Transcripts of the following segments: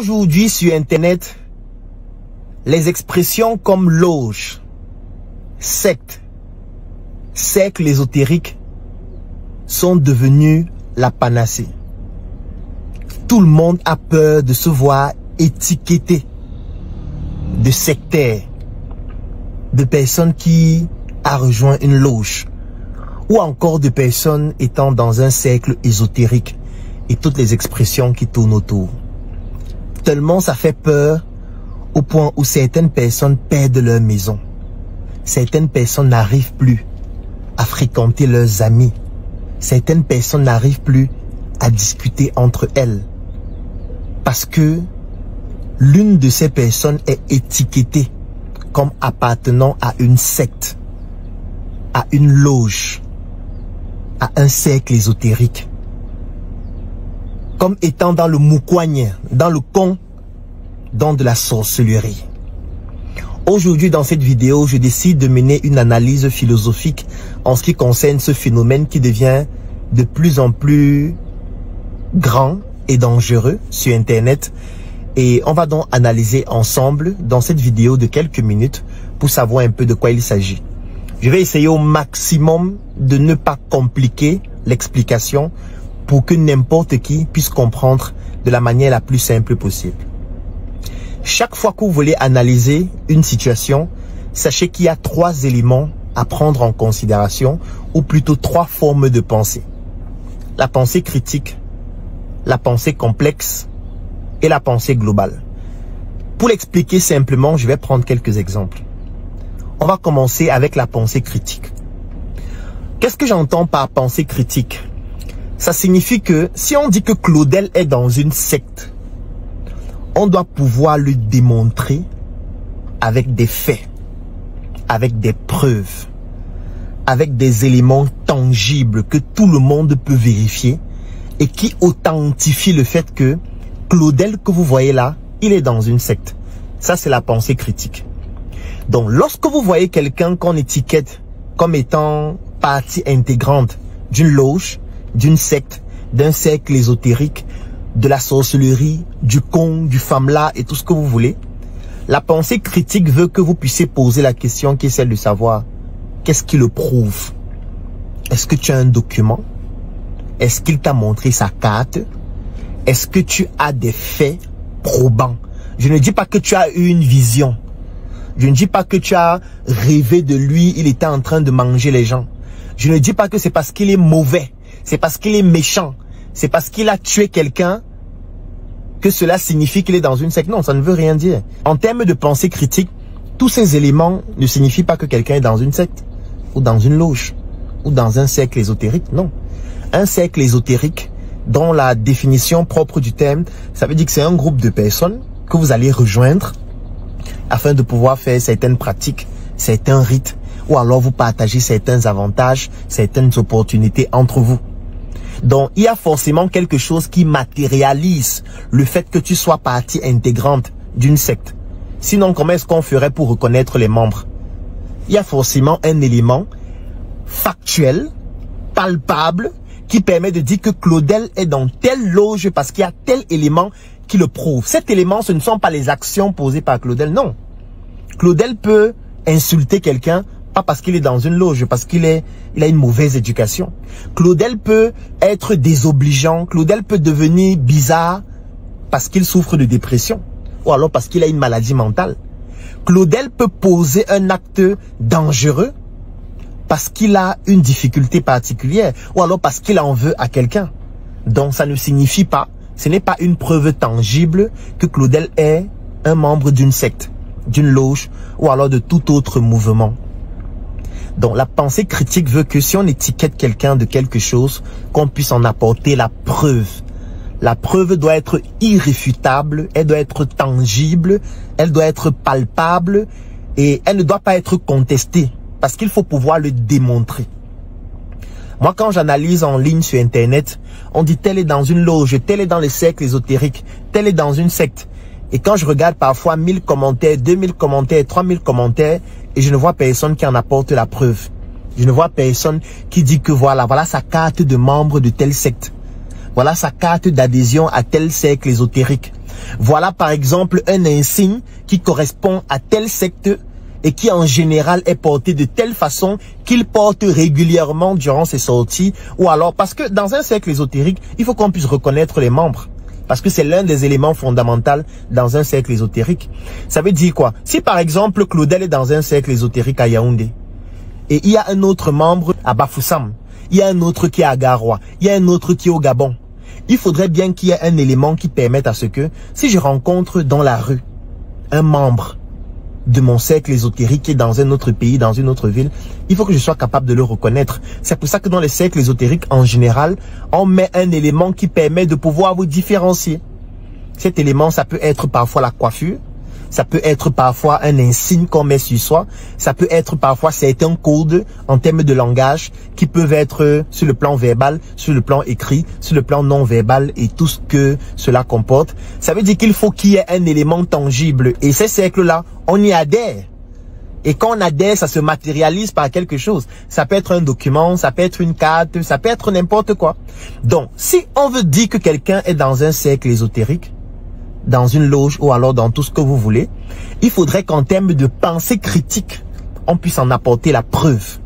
Aujourd'hui sur Internet, les expressions comme loge, secte, cercle ésotérique sont devenues la panacée. Tout le monde a peur de se voir étiqueté de sectaire, de personnes qui a rejoint une loge, ou encore de personnes étant dans un cercle ésotérique et toutes les expressions qui tournent autour. Tellement ça fait peur au point où certaines personnes perdent leur maison. Certaines personnes n'arrivent plus à fréquenter leurs amis. Certaines personnes n'arrivent plus à discuter entre elles. Parce que l'une de ces personnes est étiquetée comme appartenant à une secte, à une loge, à un cercle ésotérique, comme étant dans le moukoigne, dans le con, dans de la sorcellerie. Aujourd'hui, dans cette vidéo, je décide de mener une analyse philosophique en ce qui concerne ce phénomène qui devient de plus en plus grand et dangereux sur Internet. Et on va donc analyser ensemble dans cette vidéo de quelques minutes pour savoir un peu de quoi il s'agit. Je vais essayer au maximum de ne pas compliquer l'explication pour que n'importe qui puisse comprendre de la manière la plus simple possible. Chaque fois que vous voulez analyser une situation, sachez qu'il y a 3 éléments à prendre en considération, ou plutôt 3 formes de pensée. La pensée critique, la pensée complexe et la pensée globale. Pour l'expliquer simplement, je vais prendre quelques exemples. On va commencer avec la pensée critique. Qu'est-ce que j'entends par pensée critique? Ça signifie que si on dit que Claudel est dans une secte, on doit pouvoir le démontrer avec des faits, avec des preuves, avec des éléments tangibles que tout le monde peut vérifier et qui authentifient le fait que Claudel que vous voyez là, il est dans une secte. Ça, c'est la pensée critique. Donc, lorsque vous voyez quelqu'un qu'on étiquette comme étant partie intégrante d'une loge, d'une secte, d'un cercle ésotérique, de la sorcellerie, du con, du famela et tout ce que vous voulez, la pensée critique veut que vous puissiez poser la question qui est celle de savoir qu'est-ce qui le prouve. Est-ce que tu as un document? Est-ce qu'il t'a montré sa carte? Est-ce que tu as des faits probants? Je ne dis pas que tu as eu une vision. Je ne dis pas que tu as rêvé de lui, il était en train de manger les gens. Je ne dis pas que c'est parce qu'il est mauvais, c'est parce qu'il est méchant, c'est parce qu'il a tué quelqu'un que cela signifie qu'il est dans une secte. Non, ça ne veut rien dire. En termes de pensée critique, tous ces éléments ne signifient pas que quelqu'un est dans une secte, ou dans une loge, ou dans un cercle ésotérique. Non. Un cercle ésotérique, dont la définition propre du terme, ça veut dire que c'est un groupe de personnes que vous allez rejoindre afin de pouvoir faire certaines pratiques, certains rites, ou alors vous partagez certains avantages, certaines opportunités entre vous. Donc, il y a forcément quelque chose qui matérialise le fait que tu sois partie intégrante d'une secte. Sinon, comment est-ce qu'on ferait pour reconnaître les membres? Il y a forcément un élément factuel, palpable, qui permet de dire que Claudel est dans telle loge parce qu'il y a tel élément qui le prouve. Cet élément, ce ne sont pas les actions posées par Claudel, non. Claudel peut insulter quelqu'un, pas parce qu'il est dans une loge, parce qu'il a une mauvaise éducation. Claudel peut être désobligeant, Claudel peut devenir bizarre parce qu'il souffre de dépression, ou alors parce qu'il a une maladie mentale. Claudel peut poser un acte dangereux parce qu'il a une difficulté particulière, ou alors parce qu'il en veut à quelqu'un. Donc ça ne signifie pas, ce n'est pas une preuve tangible que Claudel est un membre d'une secte, d'une loge, ou alors de tout autre mouvement. Donc la pensée critique veut que si on étiquette quelqu'un de quelque chose, qu'on puisse en apporter la preuve. La preuve doit être irréfutable, elle doit être tangible, elle doit être palpable et elle ne doit pas être contestée parce qu'il faut pouvoir le démontrer. Moi, quand j'analyse en ligne sur Internet, on dit tel est dans une loge, tel est dans les cercles ésotériques, tel est dans une secte. Et quand je regarde parfois 1000 commentaires, 2000 commentaires, 3000 commentaires, et je ne vois personne qui en apporte la preuve. Je ne vois personne qui dit que voilà sa carte de membre de telle secte. Voilà sa carte d'adhésion à tel cercle ésotérique. Voilà par exemple un insigne qui correspond à tel secte et qui en général est porté de telle façon qu'il porte régulièrement durant ses sorties, ou alors parce que dans un cercle ésotérique, il faut qu'on puisse reconnaître les membres. Parce que c'est l'un des éléments fondamentaux dans un cercle ésotérique. Ça veut dire quoi? Si par exemple Claudel est dans un cercle ésotérique à Yaoundé, et il y a un autre membre à Bafoussam, il y a un autre qui est à Garoua, il y a un autre qui est au Gabon, il faudrait bien qu'il y ait un élément qui permette à ce que, si je rencontre dans la rue un membre de mon cercle ésotérique qui est dans un autre pays, dans une autre ville, il faut que je sois capable de le reconnaître. C'est pour ça que dans les cercles ésotériques, en général, on met un élément qui permet de pouvoir vous différencier. Cet élément, ça peut être parfois la coiffure, ça peut être parfois un insigne qu'on met sur soi, ça peut être parfois certains codes en termes de langage qui peuvent être sur le plan verbal, sur le plan écrit, sur le plan non verbal et tout ce que cela comporte. Ça veut dire qu'il faut qu'il y ait un élément tangible et ces cercles-là, on y adhère. Et quand on adhère, ça se matérialise par quelque chose. Ça peut être un document, ça peut être une carte, ça peut être n'importe quoi. Donc, si on veut dire que quelqu'un est dans un cercle ésotérique, dans une loge ou alors dans tout ce que vous voulez, il faudrait qu'en termes de pensée critique, on puisse en apporter la preuve.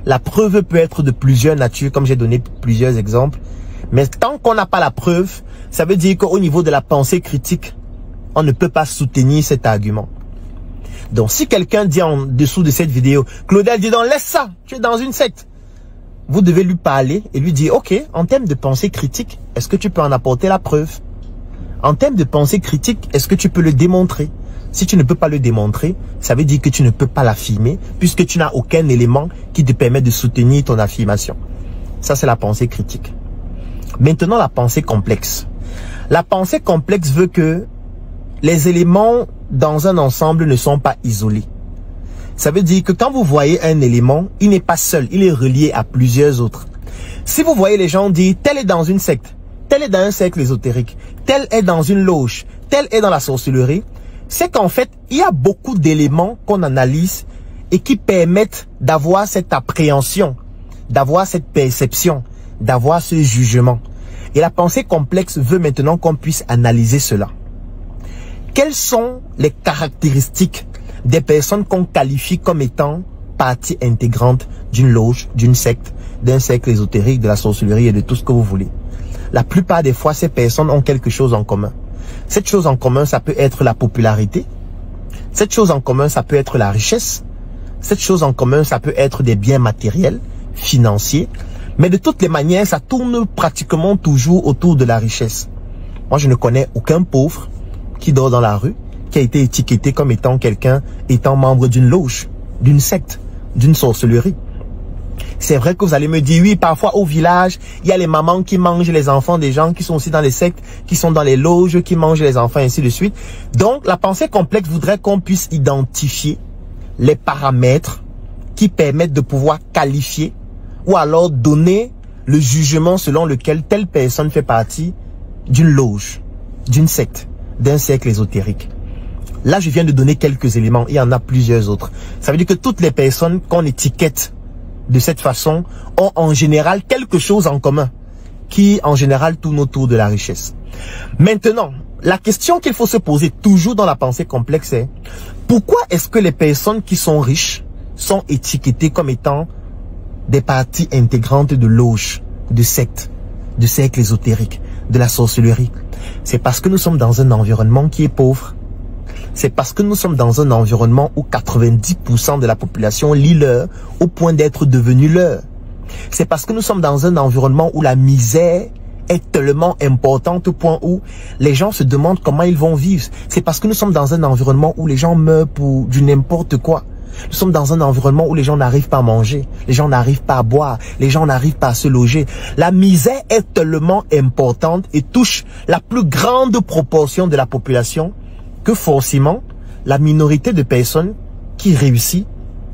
La preuve peut être de plusieurs natures, comme j'ai donné plusieurs exemples. Mais tant qu'on n'a pas la preuve, ça veut dire qu'au niveau de la pensée critique, on ne peut pas soutenir cet argument. Donc si quelqu'un dit en dessous de cette vidéo, Claudel dit donc laisse ça, tu es dans une secte. Vous devez lui parler et lui dire, ok, en termes de pensée critique, est-ce que tu peux en apporter la preuve? En termes de pensée critique, est-ce que tu peux le démontrer? Si tu ne peux pas le démontrer, ça veut dire que tu ne peux pas l'affirmer puisque tu n'as aucun élément qui te permet de soutenir ton affirmation. Ça, c'est la pensée critique. Maintenant, la pensée complexe. La pensée complexe veut que les éléments dans un ensemble ne sont pas isolés. Ça veut dire que quand vous voyez un élément, il n'est pas seul, il est relié à plusieurs autres. Si vous voyez les gens dire, tel est dans une secte, tel est dans un cercle ésotérique, tel est dans une loge, tel est dans la sorcellerie, c'est qu'en fait, il y a beaucoup d'éléments qu'on analyse et qui permettent d'avoir cette appréhension, d'avoir cette perception, d'avoir ce jugement. Et la pensée complexe veut maintenant qu'on puisse analyser cela. Quelles sont les caractéristiques des personnes qu'on qualifie comme étant partie intégrante d'une loge, d'une secte, d'un cercle ésotérique, de la sorcellerie et de tout ce que vous voulez? La plupart des fois, ces personnes ont quelque chose en commun. Cette chose en commun, ça peut être la popularité. Cette chose en commun, ça peut être la richesse. Cette chose en commun, ça peut être des biens matériels, financiers. Mais de toutes les manières, ça tourne pratiquement toujours autour de la richesse. Moi, je ne connais aucun pauvre qui dort dans la rue, qui a été étiqueté comme étant quelqu'un étant membre d'une loge, d'une secte, d'une sorcellerie. C'est vrai que vous allez me dire, oui, parfois au village, il y a les mamans qui mangent les enfants des gens qui sont aussi dans les sectes, qui sont dans les loges, qui mangent les enfants, ainsi de suite. Donc, la pensée complexe voudrait qu'on puisse identifier les paramètres qui permettent de pouvoir qualifier ou alors donner le jugement selon lequel telle personne fait partie d'une loge, d'une secte, d'un cercle ésotérique. Là, je viens de donner quelques éléments, il y en a plusieurs autres. Ça veut dire que toutes les personnes qu'on étiquette de cette façon ont en général quelque chose en commun qui en général tourne autour de la richesse. Maintenant, la question qu'il faut se poser toujours dans la pensée complexe est pourquoi est-ce que les personnes qui sont riches sont étiquetées comme étant des parties intégrantes de loges, de sectes, de cercles ésotériques, de la sorcellerie? C'est parce que nous sommes dans un environnement qui est pauvre. C'est parce que nous sommes dans un environnement où 90% de la population lit l'heure au point d'être devenu l'heure. C'est parce que nous sommes dans un environnement où la misère est tellement importante au point où les gens se demandent comment ils vont vivre. C'est parce que nous sommes dans un environnement où les gens meurent pour du n'importe quoi. Nous sommes dans un environnement où les gens n'arrivent pas à manger, les gens n'arrivent pas à boire, les gens n'arrivent pas à se loger. La misère est tellement importante et touche la plus grande proportion de la population que forcément, la minorité de personnes qui réussit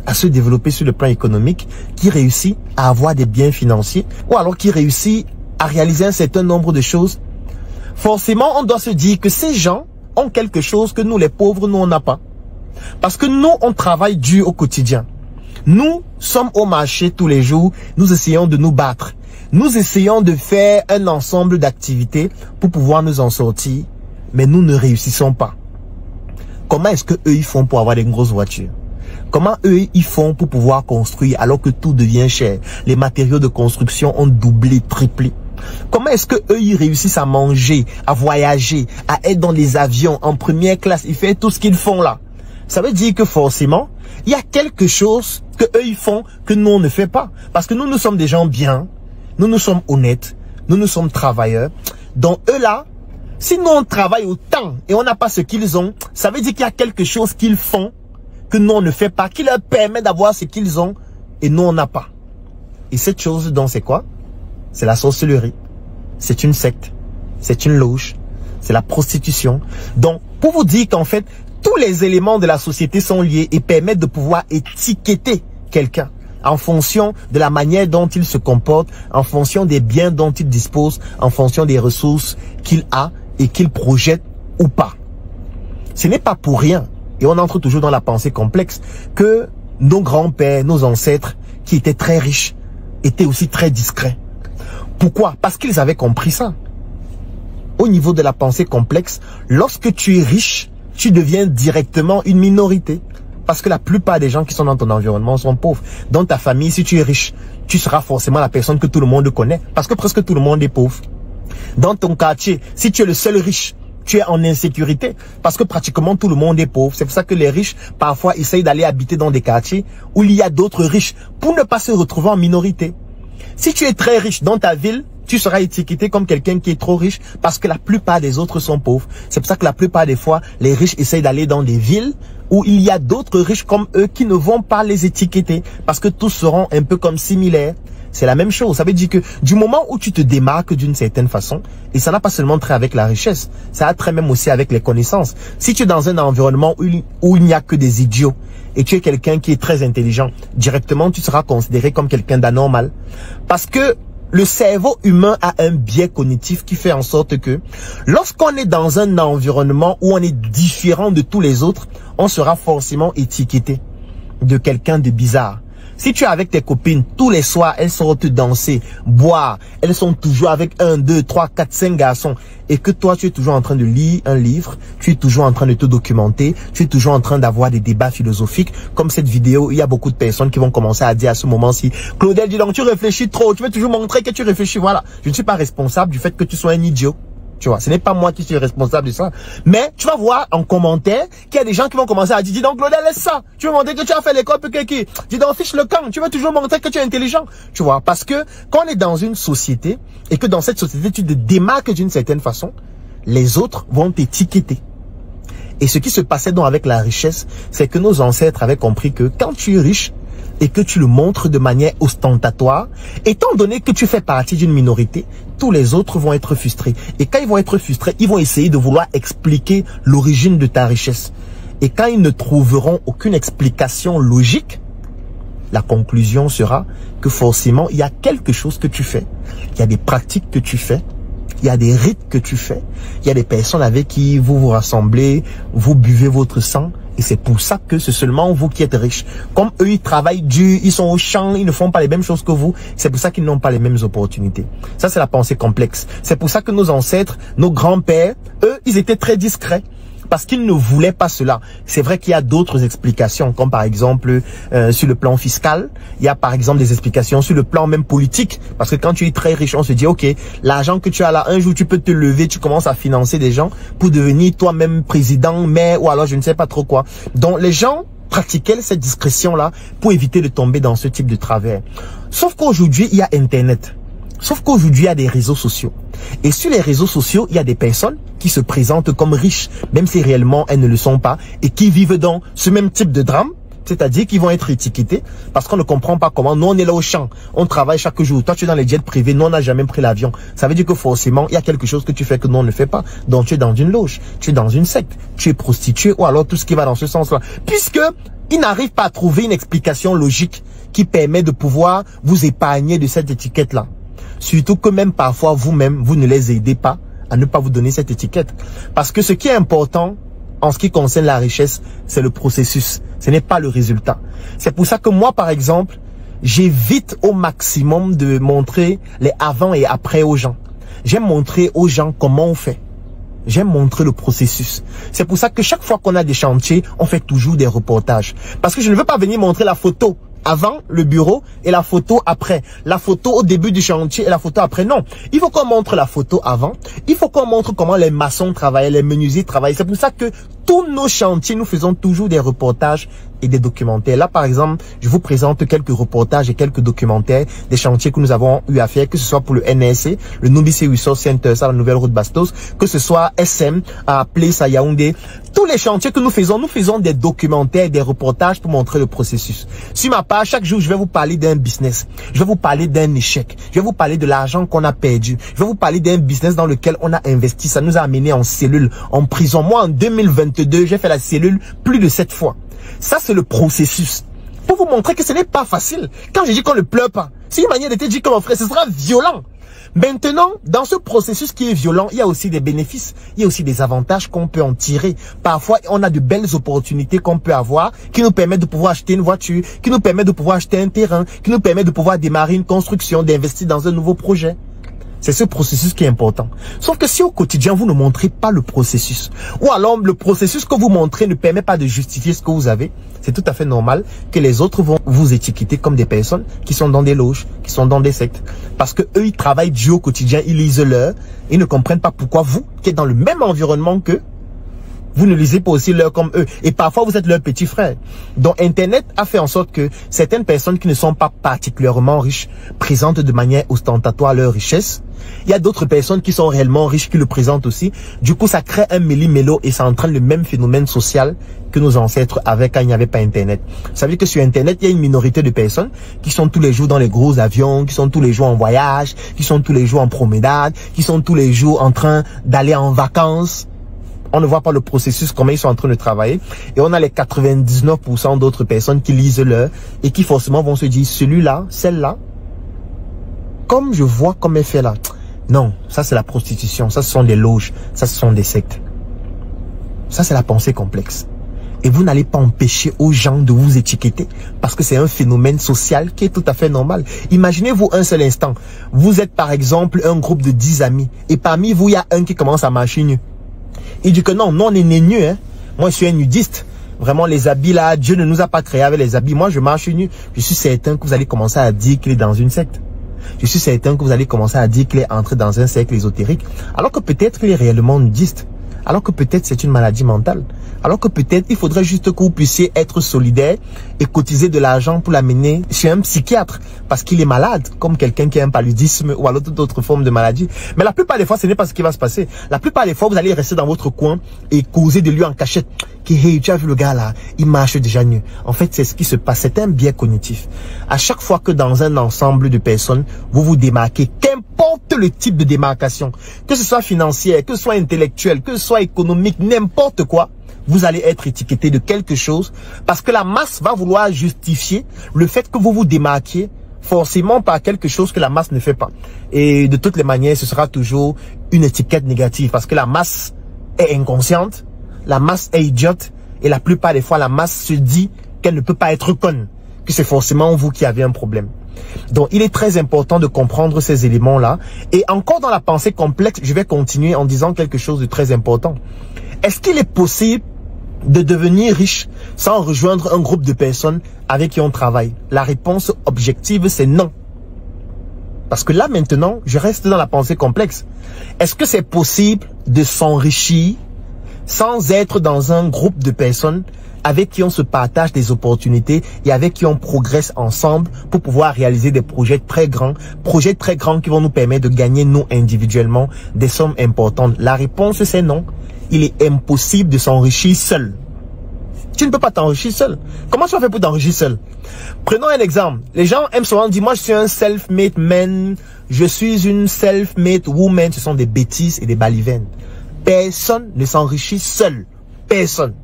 à se développer sur le plan économique, qui réussit à avoir des biens financiers, ou alors qui réussit à réaliser un certain nombre de choses, forcément, on doit se dire que ces gens ont quelque chose que nous, les pauvres, nous, on n'a pas. Parce que nous, on travaille dur au quotidien. Nous sommes au marché tous les jours, nous essayons de nous battre. Nous essayons de faire un ensemble d'activités pour pouvoir nous en sortir mais nous ne réussissons pas. Comment est-ce que eux ils font pour avoir des grosses voitures? Comment eux ils font pour pouvoir construire alors que tout devient cher? Les matériaux de construction ont doublé, triplé. Comment est-ce que eux ils réussissent à manger, à voyager, à être dans les avions en première classe? Ils font tout ce qu'ils font là. Ça veut dire que forcément, il y a quelque chose que eux ils font que nous on ne fait pas. Parce que nous sommes des gens bien, nous sommes honnêtes, nous sommes travailleurs. Donc eux là, si nous on travaille autant et on n'a pas ce qu'ils ont, ça veut dire qu'il y a quelque chose qu'ils font que nous on ne fait pas, qui leur permet d'avoir ce qu'ils ont et nous on n'a pas. Et cette chose donc c'est quoi? C'est la sorcellerie, c'est une secte, c'est une loge, c'est la prostitution. Donc pour vous dire qu'en fait, tous les éléments de la société sont liés et permettent de pouvoir étiqueter quelqu'un en fonction de la manière dont il se comporte, en fonction des biens dont il dispose, en fonction des ressources qu'il a et qu'il projette ou pas. Ce n'est pas pour rien, et on entre toujours dans la pensée complexe, que nos grands-pères, nos ancêtres, qui étaient très riches, étaient aussi très discrets. Pourquoi? Parce qu'ils avaient compris ça. Au niveau de la pensée complexe, lorsque tu es riche, tu deviens directement une minorité. Parce que la plupart des gens qui sont dans ton environnement sont pauvres. Dans ta famille, si tu es riche, tu seras forcément la personne que tout le monde connaît. Parce que presque tout le monde est pauvre. Dans ton quartier, si tu es le seul riche, tu es en insécurité. Parce que pratiquement tout le monde est pauvre. C'est pour ça que les riches, parfois, essayent d'aller habiter dans des quartiers où il y a d'autres riches pour ne pas se retrouver en minorité. Si tu es très riche dans ta ville, tu seras étiqueté comme quelqu'un qui est trop riche parce que la plupart des autres sont pauvres. C'est pour ça que la plupart des fois, les riches essayent d'aller dans des villes où il y a d'autres riches comme eux qui ne vont pas les étiqueter parce que tous seront un peu comme similaires. C'est la même chose. Ça veut dire que du moment où tu te démarques d'une certaine façon, et ça n'a pas seulement trait avec la richesse, ça a trait même aussi avec les connaissances. Si tu es dans un environnement où il n'y a que des idiots et tu es quelqu'un qui est très intelligent, directement tu seras considéré comme quelqu'un d'anormal. Parce que le cerveau humain a un biais cognitif qui fait en sorte que lorsqu'on est dans un environnement où on est différent de tous les autres, on sera forcément étiqueté de quelqu'un de bizarre. Si tu es avec tes copines, tous les soirs, elles sortent danser, boire, elles sont toujours avec 1, 2, 3, 4, 5 garçons, et que toi, tu es toujours en train de lire un livre, tu es toujours en train de te documenter, tu es toujours en train d'avoir des débats philosophiques, comme cette vidéo, il y a beaucoup de personnes qui vont commencer à dire à ce moment-ci, Claudel, dis donc, tu réfléchis trop, tu veux toujours montrer que tu réfléchis, voilà. Je ne suis pas responsable du fait que tu sois un idiot. Tu vois, ce n'est pas moi qui suis responsable de ça. Mais tu vas voir en commentaire qu'il y a des gens qui vont commencer à dire, dis donc Claudel, laisse ça. Tu veux montrer que tu as fait l'école, dis donc fiche le camp. Tu veux toujours montrer que tu es intelligent. Tu vois, parce que quand on est dans une société et que dans cette société, tu te démarques d'une certaine façon, les autres vont t'étiqueter. Et ce qui se passait donc avec la richesse, c'est que nos ancêtres avaient compris que quand tu es riche, et que tu le montres de manière ostentatoire, étant donné que tu fais partie d'une minorité, tous les autres vont être frustrés. Et quand ils vont être frustrés, ils vont essayer de vouloir expliquer l'origine de ta richesse. Et quand ils ne trouveront aucune explication logique, la conclusion sera que forcément, il y a quelque chose que tu fais. Il y a des pratiques que tu fais. Il y a des rites que tu fais. Il y a des personnes avec qui vous vous rassemblez, vous buvez votre sang. Et c'est pour ça que c'est seulement vous qui êtes riches. Comme eux, ils travaillent dur, ils sont au champ, ils ne font pas les mêmes choses que vous. C'est pour ça qu'ils n'ont pas les mêmes opportunités. Ça, c'est la pensée complexe. C'est pour ça que nos ancêtres, nos grands-pères, eux, ils étaient très discrets. Parce qu'ils ne voulaient pas cela. C'est vrai qu'il y a d'autres explications, comme par exemple sur le plan fiscal. Il y a par exemple des explications sur le plan même politique. Parce que quand tu es très riche, on se dit, ok, l'argent que tu as là, un jour tu peux te lever, tu commences à financer des gens pour devenir toi-même président, maire, ou alors je ne sais pas trop quoi. Donc les gens pratiquaient cette discrétion-là pour éviter de tomber dans ce type de travers. Sauf qu'aujourd'hui, il y a Internet. Sauf qu'aujourd'hui, il y a des réseaux sociaux. Et sur les réseaux sociaux, il y a des personnes qui se présentent comme riches, même si réellement elles ne le sont pas, et qui vivent dans ce même type de drame, c'est-à-dire qu'ils vont être étiquetés, parce qu'on ne comprend pas comment. Nous, on est là au champ, on travaille chaque jour. Toi, tu es dans les jets privés, nous, on n'a jamais pris l'avion. Ça veut dire que forcément, il y a quelque chose que tu fais que nous, on ne fait pas. Donc, tu es dans une loge, tu es dans une secte, tu es prostitué, ou alors tout ce qui va dans ce sens-là. Puisque ils n'arrivent pas à trouver une explication logique qui permet de pouvoir vous épargner de cette étiquette-là. Surtout que même parfois, vous-même, vous ne les aidez pas à ne pas vous donner cette étiquette. Parce que ce qui est important en ce qui concerne la richesse, c'est le processus. Ce n'est pas le résultat. C'est pour ça que moi, par exemple, j'évite au maximum de montrer les avant et après aux gens. J'aime montrer aux gens comment on fait. J'aime montrer le processus. C'est pour ça que chaque fois qu'on a des chantiers, on fait toujours des reportages. Parce que je ne veux pas venir montrer la photo avant le bureau et la photo après. La photo au début du chantier et la photo après. Non. Il faut qu'on montre la photo avant. Il faut qu'on montre comment les maçons travaillaient, les menuisiers travaillaient. C'est pour ça que tous nos chantiers, nous faisons toujours des reportages et des documentaires. Là, par exemple, je vous présente quelques reportages et quelques documentaires des chantiers que nous avons eu à faire, que ce soit pour le NSC, le Nubisi Resource Center, ça, la nouvelle route Bastos, que ce soit SM, à Place, à Yaoundé. Tous les chantiers que nous faisons des documentaires, des reportages pour montrer le processus. Sur ma page, chaque jour, je vais vous parler d'un business. Je vais vous parler d'un échec. Je vais vous parler de l'argent qu'on a perdu. Je vais vous parler d'un business dans lequel on a investi. Ça nous a amené en cellule, en prison. Moi, en 2022, j'ai fait la cellule plus de 7 fois. Ça, c'est le processus. Pour vous montrer que ce n'est pas facile. Quand je dis qu'on ne pleure pas, c'est une manière de te dire que mon frère, ce sera violent. Maintenant, dans ce processus qui est violent, il y a aussi des bénéfices, il y a aussi des avantages qu'on peut en tirer. Parfois, on a de belles opportunités qu'on peut avoir, qui nous permettent de pouvoir acheter une voiture, qui nous permettent de pouvoir acheter un terrain, qui nous permettent de pouvoir démarrer une construction, d'investir dans un nouveau projet. C'est ce processus qui est important. Sauf que si au quotidien, vous ne montrez pas le processus, ou alors le processus que vous montrez ne permet pas de justifier ce que vous avez, c'est tout à fait normal que les autres vont vous étiqueter comme des personnes qui sont dans des loges, qui sont dans des sectes. Parce que eux, ils travaillent dur au quotidien, ils lisent l'heure, ils ne comprennent pas pourquoi vous, qui êtes dans le même environnement qu'eux, vous ne lisez pas aussi l'heure comme eux. Et parfois, vous êtes leur petit frère. Donc, Internet a fait en sorte que certaines personnes qui ne sont pas particulièrement riches présentent de manière ostentatoire leur richesse. Il y a d'autres personnes qui sont réellement riches qui le présentent aussi. Du coup, ça crée un méli-mélo et ça entraîne le même phénomène social que nos ancêtres avaient quand il n'y avait pas Internet. Ça veut dire que sur Internet, il y a une minorité de personnes qui sont tous les jours dans les gros avions, qui sont tous les jours en voyage, qui sont tous les jours en promenade, qui sont tous les jours en train d'aller en vacances. On ne voit pas le processus, comment ils sont en train de travailler. Et on a les 99% d'autres personnes qui lisent l'heure et qui forcément vont se dire, celui-là, celle-là, comme je vois comme elle fait là. Non, ça c'est la prostitution, ça ce sont des loges, ça ce sont des sectes. Ça c'est la pensée complexe. Et vous n'allez pas empêcher aux gens de vous étiqueter parce que c'est un phénomène social qui est tout à fait normal. Imaginez-vous un seul instant. Vous êtes par exemple un groupe de 10 amis et parmi vous, il y a un qui commence à marcher nu. Il dit que non, on est né nu, hein. Moi, je suis un nudiste. Vraiment, les habits là, Dieu ne nous a pas créés avec les habits. Moi, je marche nu. Je suis certain que vous allez commencer à dire qu'il est dans une secte. Je suis certain que vous allez commencer à dire qu'il est entré dans un cercle ésotérique. Alors que peut-être qu'il est réellement nudiste. Alors que peut-être c'est une maladie mentale. Alors que peut-être il faudrait juste que vous puissiez être solidaire et cotiser de l'argent pour l'amener chez un psychiatre parce qu'il est malade, comme quelqu'un qui a un paludisme ou alors toute autre forme de maladie. Mais la plupart des fois, ce n'est pas ce qui va se passer. La plupart des fois, vous allez rester dans votre coin et causer de lui en cachette. Hey, tu as vu le gars là, il marche déjà nu. En fait, c'est ce qui se passe. C'est un biais cognitif. À chaque fois que dans un ensemble de personnes, vous vous démarquez, qu'importe le type de démarcation, que ce soit financière, que ce soit intellectuel, que ce soit économique, n'importe quoi, vous allez être étiqueté de quelque chose parce que la masse va vouloir justifier le fait que vous vous démarquiez forcément par quelque chose que la masse ne fait pas. Et de toutes les manières, ce sera toujours une étiquette négative parce que la masse est inconsciente, la masse est idiote et la plupart des fois, la masse se dit qu'elle ne peut pas être conne, que c'est forcément vous qui avez un problème. Donc, il est très important de comprendre ces éléments-là. Et encore dans la pensée complexe, je vais continuer en disant quelque chose de très important. Est-ce qu'il est possible de devenir riche sans rejoindre un groupe de personnes avec qui on travaille? La réponse objective, c'est non. Parce que là, maintenant, je reste dans la pensée complexe. Est-ce que c'est possible de s'enrichir sans être dans un groupe de personnes avec qui on se partage des opportunités et avec qui on progresse ensemble pour pouvoir réaliser des projets très grands qui vont nous permettre de gagner nous individuellement des sommes importantes? La réponse, c'est non. Il est impossible de s'enrichir seul. Tu ne peux pas t'enrichir seul. Comment tu vas faire pour t'enrichir seul? Prenons un exemple. Les gens aiment souvent dire, moi je suis un self-made man, je suis une self-made woman. Ce sont des bêtises et des balivernes. Personne ne s'enrichit seul. Personne.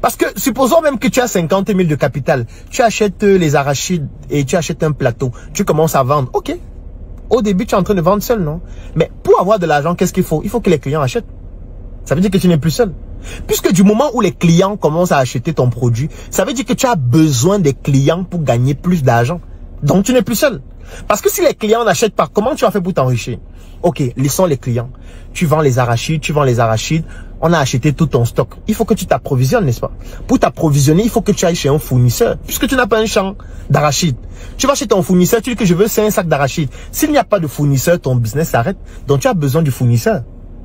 Parce que supposons même que tu as 50 000 de capital. Tu achètes les arachides et tu achètes un plateau. Tu commences à vendre. Ok. Au début, tu es en train de vendre seul, non? Mais pour avoir de l'argent, qu'est-ce qu'il faut? Il faut que les clients achètent. Ça veut dire que tu n'es plus seul. Puisque du moment où les clients commencent à acheter ton produit, ça veut dire que tu as besoin des clients pour gagner plus d'argent. Donc tu n'es plus seul. Parce que si les clients n'achètent pas, comment tu as fait pour t'enrichir? Ok, laissons les clients. Tu vends les arachides, on a acheté tout ton stock. Il faut que tu t'approvisionnes, n'est-ce pas? Pour t'approvisionner, il faut que tu ailles chez un fournisseur, puisque tu n'as pas un champ d'arachides. Tu vas chez ton fournisseur, tu dis que je veux 5 sacs d'arachides. S'il n'y a pas de fournisseur, ton business s'arrête. Donc tu as besoin du fournisseur.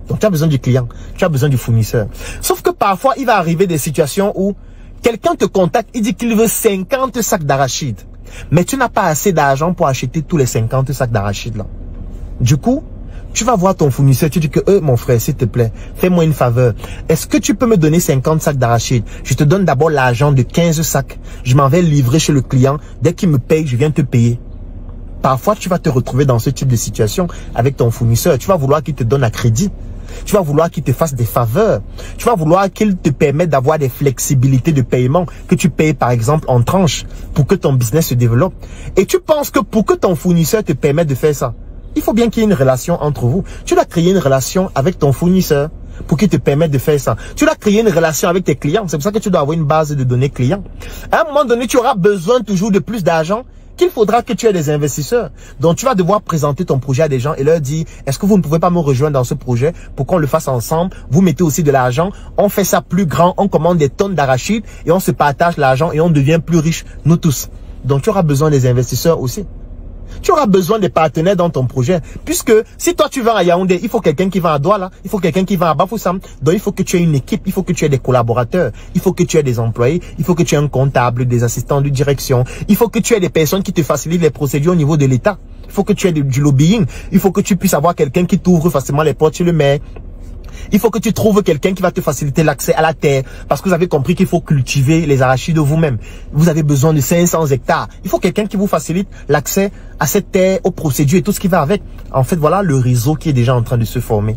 Donc tu as besoin du client, tu as besoin du fournisseur. Sauf que parfois, il va arriver des situations où quelqu'un te contacte, il dit qu'il veut 50 sacs d'arachides. Mais tu n'as pas assez d'argent pour acheter tous les 50 sacs d'arachides là. Du coup, tu vas voir ton fournisseur, tu dis que mon frère, s'il te plaît, fais-moi une faveur. Est-ce que tu peux me donner 50 sacs d'arachides? Je te donne d'abord l'argent de 15 sacs. Je m'en vais livrer chez le client. Dès qu'il me paye, je viens te payer. Parfois, tu vas te retrouver dans ce type de situation avec ton fournisseur. Tu vas vouloir qu'il te donne à crédit. Tu vas vouloir qu'il te fasse des faveurs. Tu vas vouloir qu'il te permette d'avoir des flexibilités de paiement, que tu payes par exemple en tranches pour que ton business se développe. Et tu penses que pour que ton fournisseur te permette de faire ça, il faut bien qu'il y ait une relation entre vous. Tu dois créer une relation avec ton fournisseur pour qu'il te permette de faire ça. Tu dois créer une relation avec tes clients. C'est pour ça que tu dois avoir une base de données clients. À un moment donné, tu auras besoin toujours de plus d'argent qu'il faudra que tu aies des investisseurs. Donc, tu vas devoir présenter ton projet à des gens et leur dire, est-ce que vous ne pouvez pas me rejoindre dans ce projet pour qu'on le fasse ensemble? Vous mettez aussi de l'argent, on fait ça plus grand, on commande des tonnes d'arachides et on se partage l'argent et on devient plus riche, nous tous. Donc, tu auras besoin des investisseurs aussi. Tu auras besoin des partenaires dans ton projet. Puisque si toi tu vas à Yaoundé, il faut quelqu'un qui va à Douala, il faut quelqu'un qui va à Bafoussam. Donc il faut que tu aies une équipe, il faut que tu aies des collaborateurs, il faut que tu aies des employés, il faut que tu aies un comptable, des assistants de direction, il faut que tu aies des personnes qui te facilitent les procédures au niveau de l'État. Il faut que tu aies du lobbying, il faut que tu puisses avoir quelqu'un qui t'ouvre facilement les portes chez le maire. Il faut que tu trouves quelqu'un qui va te faciliter l'accès à la terre. Parce que vous avez compris qu'il faut cultiver les arachides vous-même. Vous avez besoin de 500 hectares. Il faut quelqu'un qui vous facilite l'accès à cette terre, aux procédures et tout ce qui va avec. En fait, voilà le réseau qui est déjà en train de se former.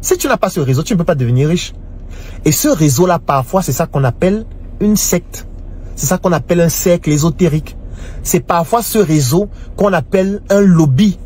Si tu n'as pas ce réseau, tu ne peux pas devenir riche. Et ce réseau-là, parfois, c'est ça qu'on appelle une secte. C'est ça qu'on appelle un cercle ésotérique. C'est parfois ce réseau qu'on appelle un lobby.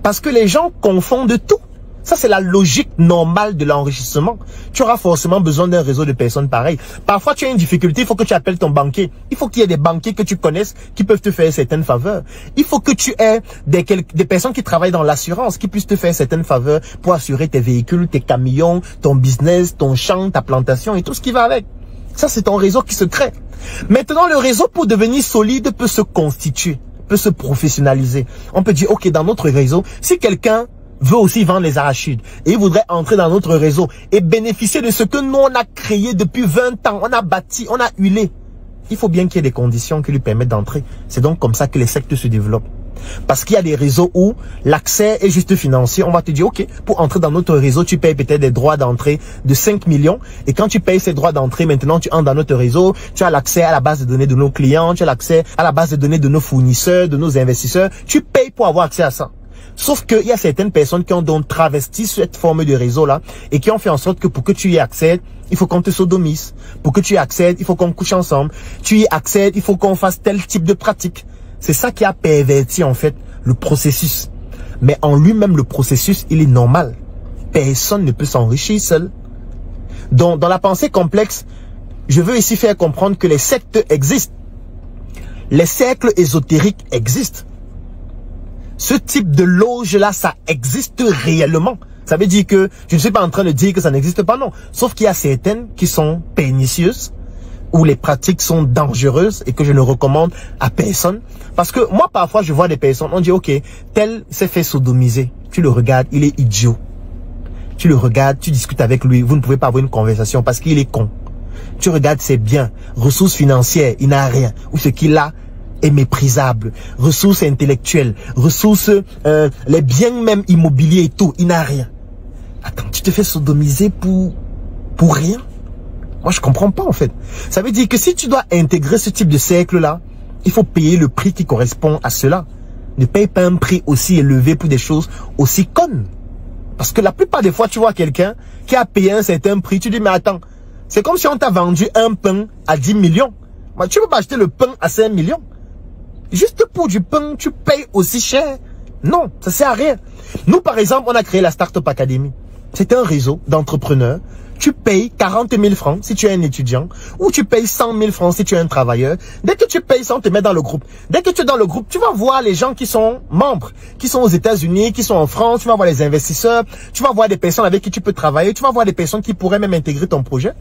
Parce que les gens confondent tout. Ça, c'est la logique normale de l'enrichissement. Tu auras forcément besoin d'un réseau de personnes pareilles. Parfois, tu as une difficulté, il faut que tu appelles ton banquier. Il faut qu'il y ait des banquiers que tu connaisses qui peuvent te faire certaines faveurs. Il faut que tu aies des personnes qui travaillent dans l'assurance qui puissent te faire certaines faveurs pour assurer tes véhicules, tes camions, ton business, ton champ, ta plantation et tout ce qui va avec. Ça, c'est ton réseau qui se crée. Maintenant, le réseau, pour devenir solide, peut se constituer, peut se professionnaliser. On peut dire, ok, dans notre réseau, si quelqu'un veut aussi vendre les arachides et il voudrait entrer dans notre réseau et bénéficier de ce que nous on a créé depuis 20 ans, on a bâti, on a huilé. Il faut bien qu'il y ait des conditions qui lui permettent d'entrer. C'est donc comme ça que les sectes se développent. Parce qu'il y a des réseaux où l'accès est juste financier. On va te dire, ok, pour entrer dans notre réseau, tu payes peut-être des droits d'entrée de 5 millions. Et quand tu payes ces droits d'entrée, maintenant tu entres dans notre réseau, tu as l'accès à la base de données de nos clients, tu as l'accès à la base de données de nos fournisseurs, de nos investisseurs. Tu payes pour avoir accès à ça. Sauf qu'il y a certaines personnes qui ont donc travesti cette forme de réseau-là et qui ont fait en sorte que pour que tu y accèdes, il faut qu'on te sodomise. Pour que tu y accèdes, il faut qu'on couche ensemble. Tu y accèdes, il faut qu'on fasse tel type de pratique. C'est ça qui a perverti en fait le processus. Mais en lui-même, le processus, il est normal. Personne ne peut s'enrichir seul. Donc, dans la pensée complexe, je veux ici faire comprendre que les sectes existent. Les cercles ésotériques existent. Ce type de loge-là, ça existe réellement. Ça veut dire que je ne suis pas en train de dire que ça n'existe pas, non. Sauf qu'il y a certaines qui sont pernicieuses, où les pratiques sont dangereuses et que je ne recommande à personne. Parce que moi, parfois, je vois des personnes, on dit, ok, tel s'est fait sodomiser. Tu le regardes, il est idiot. Tu le regardes, tu discutes avec lui, vous ne pouvez pas avoir une conversation parce qu'il est con. Tu regardes ses biens, ressources financières, il n'a rien. Ou ce qu'il a est méprisable, ressources intellectuelles, ressources, les biens même immobiliers et tout, il n'a rien. Attends, tu te fais sodomiser pour rien? Moi, je comprends pas en fait. Ça veut dire que si tu dois intégrer ce type de cercle-là, il faut payer le prix qui correspond à cela. Ne paye pas un prix aussi élevé pour des choses aussi connes. Parce que la plupart des fois, tu vois quelqu'un qui a payé un certain prix, tu dis, mais attends, c'est comme si on t'a vendu un pain à 10 millions. Mais tu peux pas acheter le pain à 5 millions. Juste pour du pain, tu payes aussi cher. Non, ça sert à rien. Nous, par exemple, on a créé la Startup Academy. C'est un réseau d'entrepreneurs tu payes 40 000 francs si tu es un étudiant, ou tu payes 100 000 francs si tu es un travailleur. Dès que tu payes ça, on te met dans le groupe. Dès que tu es dans le groupe, tu vas voir les gens qui sont membres, qui sont aux États-Unis, qui sont en France, tu vas voir les investisseurs, tu vas voir des personnes avec qui tu peux travailler, tu vas voir des personnes qui pourraient même intégrer ton projet.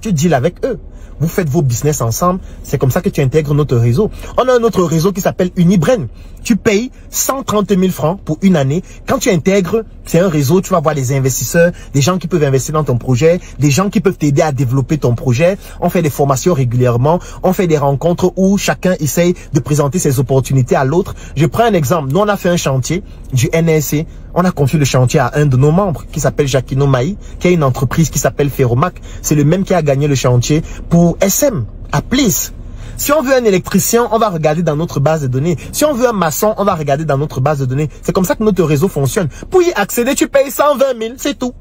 Tu deals avec eux. Vous faites vos business ensemble. C'est comme ça que tu intègres notre réseau. On a un autre réseau qui s'appelle Unibrain. Tu payes 130 000 francs pour une année. Quand tu intègres, c'est un réseau, tu vas voir des investisseurs, des gens qui peuvent investir dans ton projet, des gens qui peuvent t'aider à développer ton projet. On fait des formations régulièrement. On fait des rencontres où chacun essaye de présenter ses opportunités à l'autre. Je prends un exemple. Nous, on a fait un chantier du NSC. On a confié le chantier à un de nos membres qui s'appelle Jacquino Maï, qui a une entreprise qui s'appelle Ferromac. C'est le même qui a gagné le chantier pour SM, à Plis. Si on veut un électricien, on va regarder dans notre base de données. Si on veut un maçon, on va regarder dans notre base de données. C'est comme ça que notre réseau fonctionne. Pour y accéder, tu payes 120 000, c'est tout.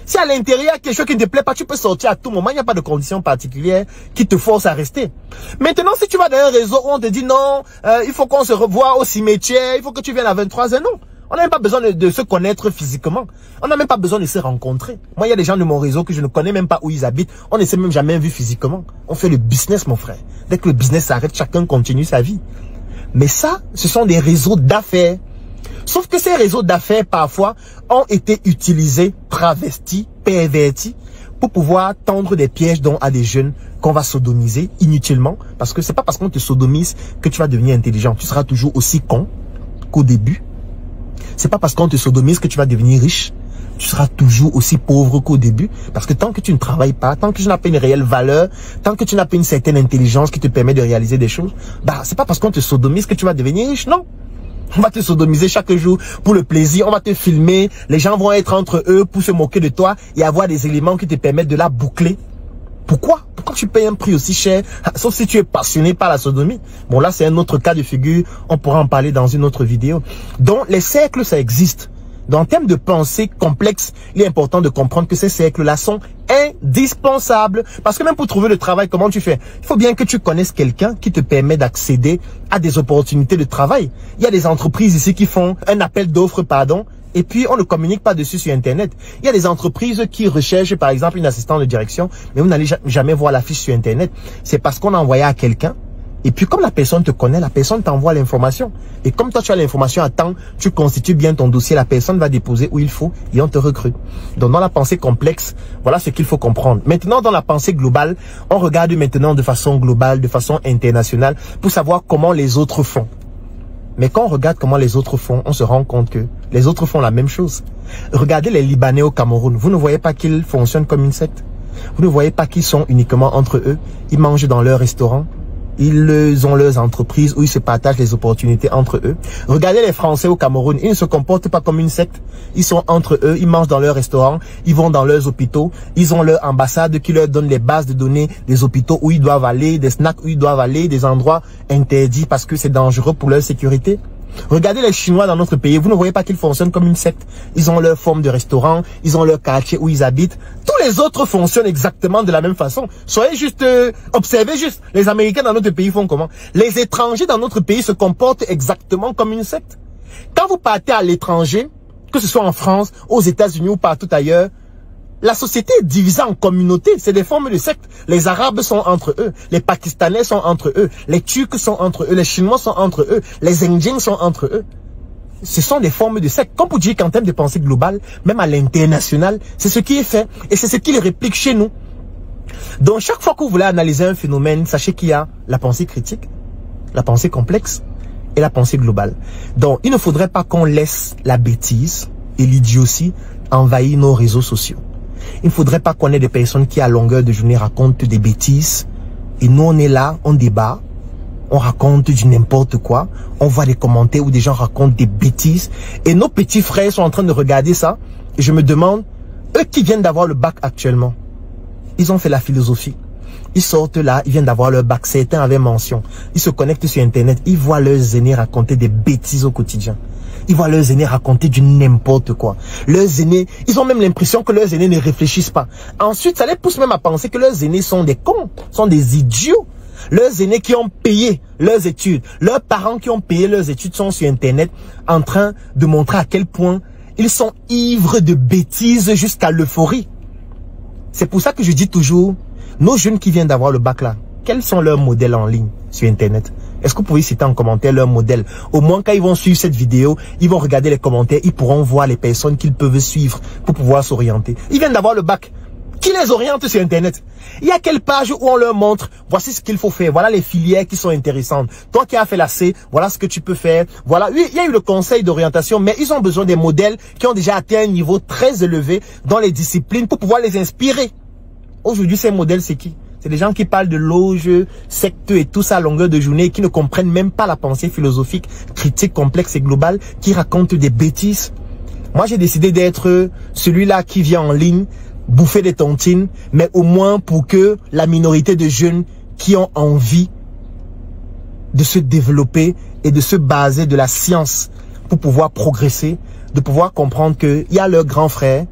Si à l'intérieur, il y a quelque chose qui ne te plaît pas, tu peux sortir à tout moment. Il n'y a pas de conditions particulières qui te forcent à rester. Maintenant, si tu vas dans un réseau où on te dit non, il faut qu'on se revoie au cimetière, il faut que tu viennes à 23h, non. On n'a même pas besoin de se connaître physiquement. On n'a même pas besoin de se rencontrer. Moi, il y a des gens de mon réseau que je ne connais même pas où ils habitent. On ne s'est même jamais vu physiquement. On fait le business, mon frère. Dès que le business s'arrête, chacun continue sa vie. Mais ça, ce sont des réseaux d'affaires. Sauf que ces réseaux d'affaires, parfois, ont été utilisés, travestis, pervertis, pour pouvoir tendre des pièges à des jeunes qu'on va sodomiser inutilement. Parce que c'est pas parce qu'on te sodomise que tu vas devenir intelligent. Tu seras toujours aussi con qu'au début. C'est pas parce qu'on te sodomise que tu vas devenir riche. Tu seras toujours aussi pauvre qu'au début. Parce que tant que tu ne travailles pas, tant que tu n'as pas une réelle valeur, tant que tu n'as pas une certaine intelligence qui te permet de réaliser des choses, c'est pas parce qu'on te sodomise que tu vas devenir riche, non. On va te sodomiser chaque jour pour le plaisir, on va te filmer, les gens vont être entre eux pour se moquer de toi et avoir des éléments qui te permettent de la boucler. Pourquoi tu payes un prix aussi cher, sauf si tu es passionné par la sodomie? Bon, là, c'est un autre cas de figure. On pourra en parler dans une autre vidéo. Donc, les cercles, ça existe. Donc, en termes de pensée complexe, il est important de comprendre que ces cercles-là sont indispensables. Parce que même pour trouver le travail, comment tu fais? Il faut bien que tu connaisses quelqu'un qui te permet d'accéder à des opportunités de travail. Il y a des entreprises ici qui font un appel d'offres, et puis on ne communique pas dessus sur Internet. Il y a des entreprises qui recherchent par exemple une assistante de direction, mais vous n'allez jamais voir la fiche sur Internet. C'est parce qu'on a envoyé à quelqu'un, et puis comme la personne te connaît, la personne t'envoie l'information. Et comme toi tu as l'information à temps, tu constitues bien ton dossier, la personne va déposer où il faut et on te recrute. Donc dans la pensée complexe, voilà ce qu'il faut comprendre. Maintenant dans la pensée globale, on regarde maintenant de façon globale, de façon internationale, pour savoir comment les autres font. Mais quand on regarde comment les autres font, on se rend compte que les autres font la même chose. Regardez les Libanais au Cameroun. Vous ne voyez pas qu'ils fonctionnent comme une secte. Vous ne voyez pas qu'ils sont uniquement entre eux. Ils mangent dans leur restaurant. Ils ont leurs entreprises où ils se partagent les opportunités entre eux. Regardez les Français au Cameroun. Ils ne se comportent pas comme une secte. Ils sont entre eux. Ils mangent dans leurs restaurants. Ils vont dans leurs hôpitaux. Ils ont leur ambassade qui leur donne les bases de données des hôpitaux où ils doivent aller, des snacks où ils doivent aller, des endroits interdits parce que c'est dangereux pour leur sécurité. Regardez les Chinois dans notre pays. Vous ne voyez pas qu'ils fonctionnent comme une secte. Ils ont leur forme de restaurant. Ils ont leur quartier où ils habitent. Tous les autres fonctionnent exactement de la même façon. Soyez juste, observez juste. Les Américains dans notre pays font comment? Les étrangers dans notre pays se comportent exactement comme une secte. Quand vous partez à l'étranger, que ce soit en France, aux États-Unis ou partout ailleurs, la société est divisée en communautés. C'est des formes de sectes. Les Arabes sont entre eux. Les Pakistanais sont entre eux. Les Turcs sont entre eux. Les Chinois sont entre eux. Les Indiens sont entre eux. Ce sont des formes de sectes. Comme pour dire qu'en termes de pensée globale, même à l'international, c'est ce qui est fait. Et c'est ce qui les réplique chez nous. Donc chaque fois que vous voulez analyser un phénomène, sachez qu'il y a la pensée critique, la pensée complexe et la pensée globale. Donc il ne faudrait pas qu'on laisse la bêtise et l'idiotie envahir nos réseaux sociaux. Il ne faudrait pas qu'on ait des personnes qui à longueur de journée racontent des bêtises. Et nous on est là, on débat, on raconte du n'importe quoi. On voit des commentaires où des gens racontent des bêtises. Et nos petits frères sont en train de regarder ça. Et je me demande, eux qui viennent d'avoir le bac actuellement, ils ont fait la philosophie. Ils sortent là, ils viennent d'avoir leur bac. Certains avaient mention. Ils se connectent sur Internet. Ils voient leurs aînés raconter des bêtises au quotidien. Ils voient leurs aînés raconter du n'importe quoi. Leurs aînés, ils ont même l'impression que leurs aînés ne réfléchissent pas. Ensuite, ça les pousse même à penser que leurs aînés sont des cons, sont des idiots. Leurs aînés qui ont payé leurs études, leurs parents qui ont payé leurs études sont sur Internet en train de montrer à quel point ils sont ivres de bêtises jusqu'à l'euphorie. C'est pour ça que je dis toujours, nos jeunes qui viennent d'avoir le bac là, quels sont leurs modèles en ligne sur Internet? Est-ce que vous pouvez citer en commentaire leurs modèles? Au moins, quand ils vont suivre cette vidéo, ils vont regarder les commentaires, ils pourront voir les personnes qu'ils peuvent suivre pour pouvoir s'orienter. Ils viennent d'avoir le bac. Qui les oriente sur Internet? Il y a quelle page où on leur montre, voici ce qu'il faut faire, voilà les filières qui sont intéressantes. Toi qui as fait la C, voilà ce que tu peux faire. Voilà, oui, il y a eu le conseil d'orientation, mais ils ont besoin des modèles qui ont déjà atteint un niveau très élevé dans les disciplines pour pouvoir les inspirer. Aujourd'hui, ces modèles, c'est qui? C'est des gens qui parlent de loge, secte et tout ça à longueur de journée, qui ne comprennent même pas la pensée philosophique, critique, complexe et globale, qui racontent des bêtises. Moi, j'ai décidé d'être celui-là qui vient en ligne, bouffer des tontines, mais au moins pour que la minorité de jeunes qui ont envie de se développer et de se baser de la science pour pouvoir progresser, de pouvoir comprendre qu'il y a leurs grands frères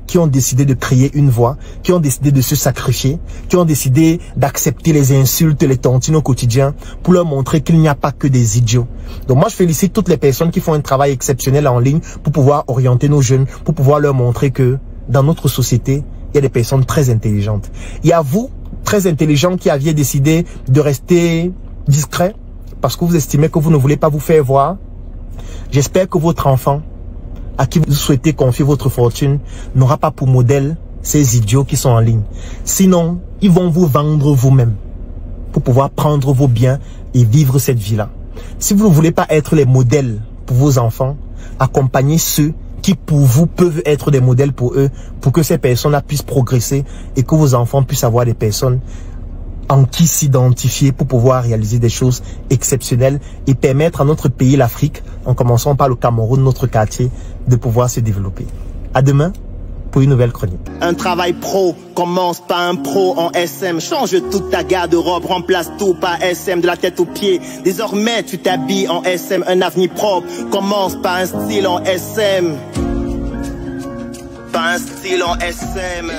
qui ont décidé de créer une voie, qui ont décidé de se sacrifier, qui ont décidé d'accepter les insultes, les tontines au quotidien pour leur montrer qu'il n'y a pas que des idiots. Donc moi, je félicite toutes les personnes qui font un travail exceptionnel en ligne pour pouvoir orienter nos jeunes, pour pouvoir leur montrer que dans notre société, il y a des personnes très intelligentes. Il y a vous, très intelligents, qui aviez décidé de rester discret parce que vous estimez que vous ne voulez pas vous faire voir. J'espère que votre enfant, à qui vous souhaitez confier votre fortune, n'aura pas pour modèle ces idiots qui sont en ligne. Sinon, ils vont vous vendre vous-même pour pouvoir prendre vos biens et vivre cette vie-là. Si vous ne voulez pas être les modèles pour vos enfants, accompagnez ceux qui pour vous peuvent être des modèles pour eux, pour que ces personnes-là puissent progresser et que vos enfants puissent avoir des personnes en qui s'identifier pour pouvoir réaliser des choses exceptionnelles et permettre à notre pays, l'Afrique, en commençant par le Cameroun, notre quartier, de pouvoir se développer. À demain pour une nouvelle chronique. Un travail pro commence par un pro en SM. Change toute ta garde-robe, remplace tout par SM de la tête aux pieds. Désormais tu t'habilles en SM, un avenir propre commence par un style en SM. Par un style en SM.